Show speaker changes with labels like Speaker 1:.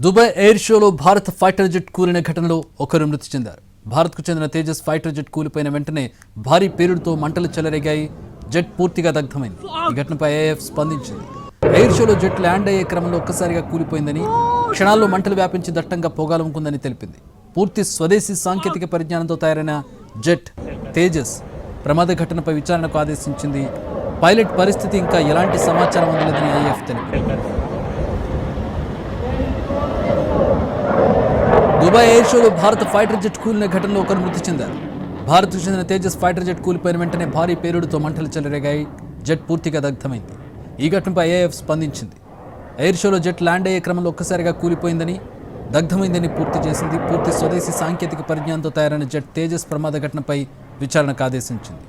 Speaker 1: Dubai air షోలో Bharat fighter jet కూలిన ఘటనలో ఒకరు మృతి చెందారు. భారత్కు చెందిన తేజస్ ఫైటర్ జెట్ కూలిపోయిన వెంటనే భారీ పేలుడుతో మంటలు చెలరేగాయి. జెట్ పూర్తిగా దగ్ధమైంది. ఈ ఘటనపై ఏఎఫ్ స్పందించింది. ఎయిర్ షోలో జెట్ ల్యాండ్ అయ్యే క్రమంలో ఒక్కసారిగా కూలిపోయిందని, క్షణాల్లో మంటలు వ్యాపించి దట్టంగా పొగాలముకుందని తెలిపింది. పూర్తి స్వదేశీ సాంకేతిక పరిజ్ఞానంతో తయారైన జెట్ తేజస్ ప్రమాద ఘటనపై విచారణకు ఆదేశించింది. పైలట్ పరిస్థితి ఇంకా ఎలాంటి సమాచారం అందలేదని ఐఎఫ్ తెలిపింది. దుబాయ్ ఎయిర్ షోలో భారత ఫైటర్ జెట్ కూలిన ఘటనలో ఒకరు మృతి చెందారు. భారత్కు చెందిన తేజస్ ఫైటర్ జెట్ కూలిపోయిన వెంటనే భారీ పేలుడుతో మంటలు చెలరేగాయి. జెట్ పూర్తిగా దగ్ధమైంది. ఈ ఘటనపై ఏఎఫ్ స్పందించింది. ఎయిర్ షోలో జెట్ ల్యాండ్ అయ్యే క్రమంలో ఒక్కసారిగా కూలిపోయిందని, దగ్ధమైందని పూర్తి స్వదేశీ సాంకేతిక పరిజ్ఞానంతో తయారైన జెట్ తేజస్ ప్రమాద ఘటనపై విచారణకు ఆదేశించింది.